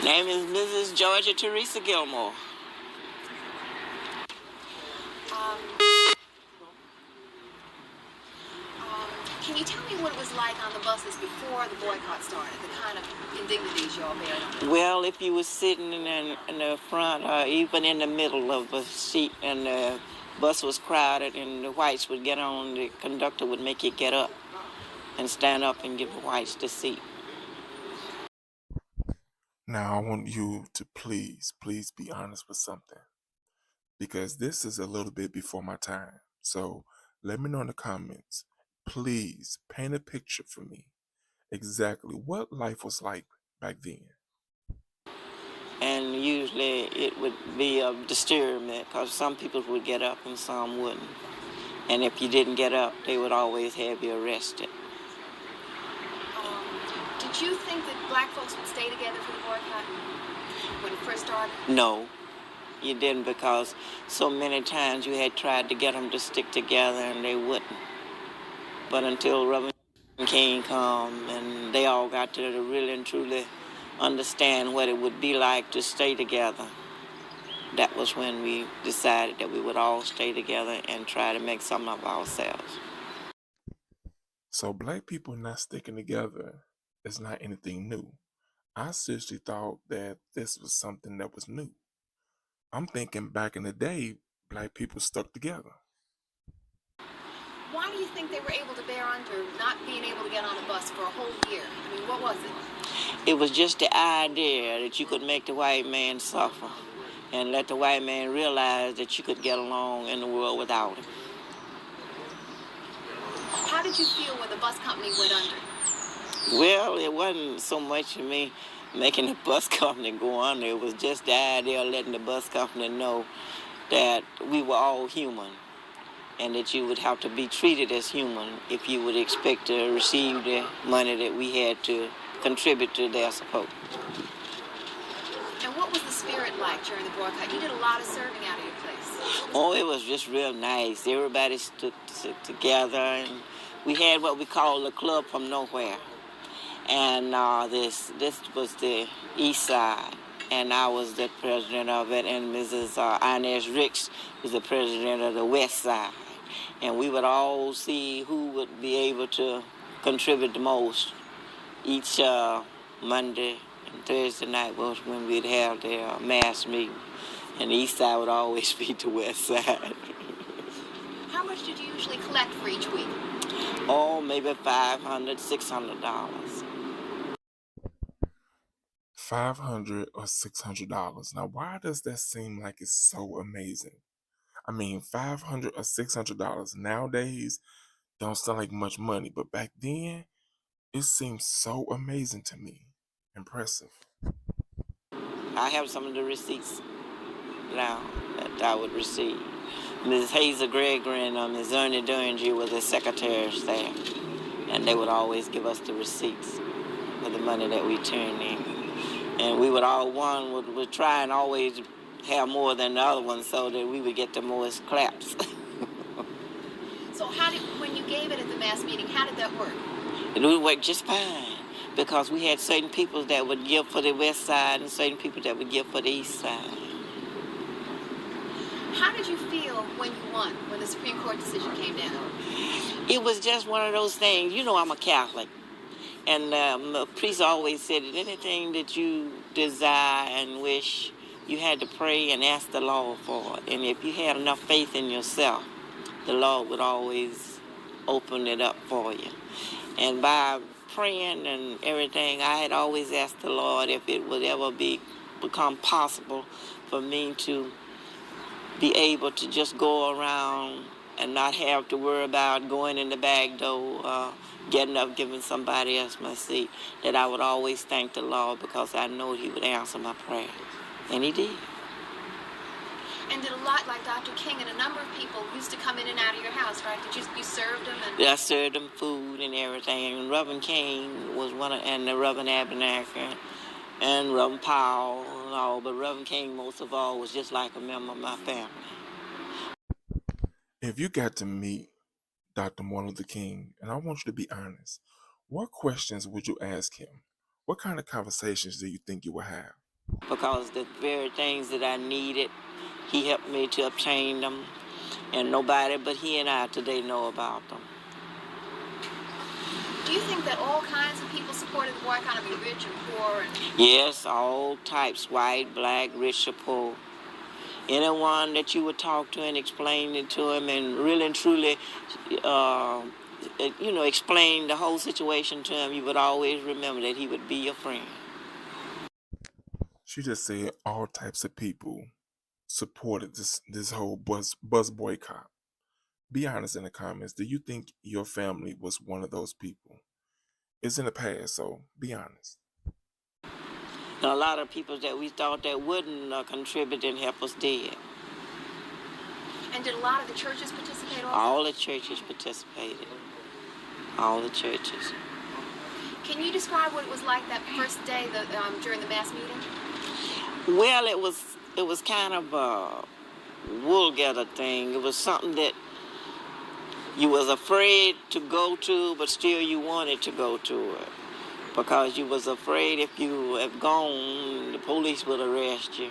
Name is Mrs. Georgia Teresa Gilmore. Um, Can you tell me what it was like on the buses before the boycott started, the kind of indignities you all bared? Well, if you were sitting in the front or even in the middle of a seat and the bus was crowded and the whites would get on, the conductor would make you get up and stand up and give the whites the seat. Now, I want you to please be honest with something, because this is a little bit before my time. So let me know in the comments. Please paint a picture for me exactly what life was like back then. And usually it would be a disturbance because some people would get up and some wouldn't. And if you didn't get up, they would always have you arrested. Did you think that black folks would stay together for the boycott when it first started? No, you didn't, because so many times you had tried to get them to stick together and they wouldn't. But until Reverend King come and they all got to really and truly understand what it would be like to stay together, that was when we decided that we would all stay together and try to make something of ourselves. So black people not sticking together is not anything new. I seriously thought that this was something that was new. I'm thinking back in the day, black people stuck together. Why do you think they were able to bear under not being able to get on a bus for a whole year? I mean, what was it? It was just the idea that you could make the white man suffer and let the white man realize that you could get along in the world without him. How did you feel when the bus company went under? Well, it wasn't so much of me making the bus company go under. It was just the idea of letting the bus company know that we were all human and that you would have to be treated as human if you would expect to receive the money that we had to contribute to their support. And what was the spirit like during the boycott? You did a lot of serving out of your place. Oh, it was just real nice. Everybody stood together, and we had what we call the Club from Nowhere. And this was the East Side, and I was the president of it, and Mrs. Inez Ricks was the president of the West Side. And we would all see who would be able to contribute the most. Each Monday and Thursday night was when we'd have the mass meeting, and the East Side would always beat the West Side. How much did you usually collect for each week? Oh, maybe $500, $600. $500 or $600. Now, why does that seem like it's so amazing? I mean, $500 or $600 nowadays don't sound like much money, but back then, it seems so amazing to me. Impressive. I have some of the receipts now that I would receive. Ms. Hazel Gregory and Ms. Ernie Duringer was the secretary of staff, and they would always give us the receipts for the money that we turned in. And we would would try and always have more than the other one so that we would get the most claps. So when you gave it at the mass meeting, how did that work? It would work just fine, because we had certain people that would give for the West Side and certain people that would give for the East Side. How did you feel when you won, when the Supreme Court decision came down? It was just one of those things. You know, I'm a Catholic. And the priest always said that anything that you desire and wish, you had to pray and ask the Lord for it. And if you had enough faith in yourself, the Lord would always open it up for you. And by praying and everything, I had always asked the Lord if it would ever become possible for me to be able to just go around and not have to worry about going in the back door, getting up, giving somebody else my seat, that I would always thank the Lord, because I know He would answer my prayer. And He did. And did a lot like Dr. King and a number of people used to come in and out of your house, right? Did you served them? I served them food and everything. And Reverend King was and the Reverend Abernathy and Reverend Powell and all. But Reverend King, most of all, was just like a member of my family. If you got to meet Dr. Martin Luther King, and I want you to be honest, what questions would you ask him? What kind of conversations do you think you would have? because the very things that I needed, he helped me to obtain them, and nobody but he and I today know about them. Do you think that all kinds of people supported the boycott? I mean, rich and poor and... Yes, all types, white, black, rich or poor. Anyone that you would talk to and explain it to him and really and truly, explain the whole situation to him, you would always remember that he would be your friend. She just said all types of people supported this whole bus boycott. Be honest in the comments. Do you think your family was one of those people? It's in the past, so be honest. And a lot of people that we thought that wouldn't contribute and help us did. And did a lot of the churches participate also? All the churches participated. All the churches. Can you describe what it was like that first day during the mass meeting? Well, it was kind of a wool-gather thing. It was something that you was afraid to go to, but still you wanted to go to it. Because you was afraid if you have gone, the police would arrest you.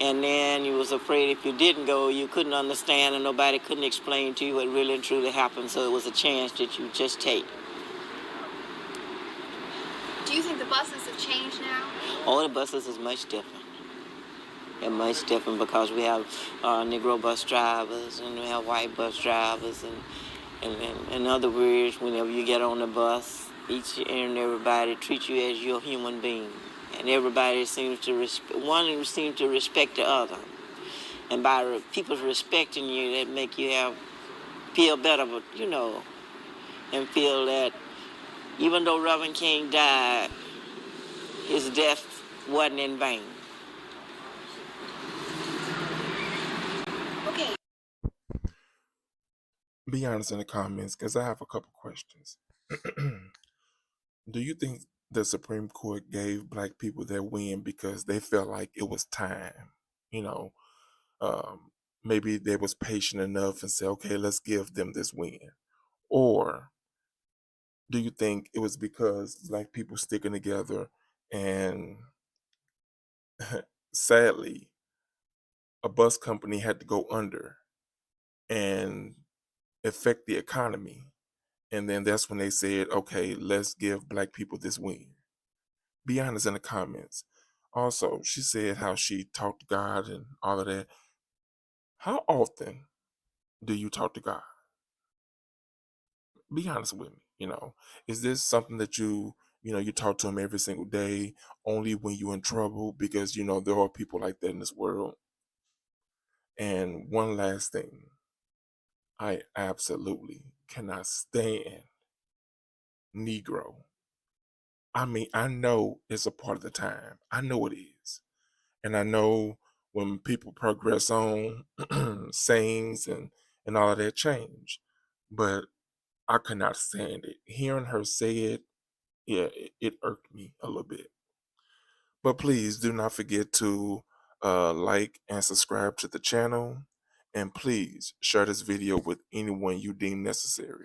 And then you was afraid if you didn't go, you couldn't understand and nobody couldn't explain to you what really and truly happened. So it was a chance that you just take. Do you think the buses have changed now? Oh, the buses is much different. They're much different because we have Negro bus drivers and we have white bus drivers. And in other words, whenever you get on the bus, each and everybody treats you as your human being. And everybody seems to respect the other. And by people respecting you, that make you feel better, but and feel that even though Reverend King died, his death wasn't in vain. Okay. Be honest in the comments, because I have a couple questions. Do you think the Supreme Court gave black people their win because they felt like it was time? Maybe they was patient enough and said, okay, let's give them this win. Or do you think it was because black people sticking together and sadly a bus company had to go under and affect the economy? And then that's when they said, okay, let's give black people this win. Be honest in the comments. Also, she said how she talked to God and all of that. How often do you talk to God? Be honest with me. Is this something that you talk to him every single day, only when you're in trouble? Because, there are people like that in this world. And one last thing, I absolutely cannot stand Negro. I mean, I know it's a part of the time. I know it is. And I know when people progress on, sayings and all of that change. But I could not stand it. Hearing her say it, yeah, it irked me a little bit. But please do not forget to like and subscribe to the channel. And please share this video with anyone you deem necessary.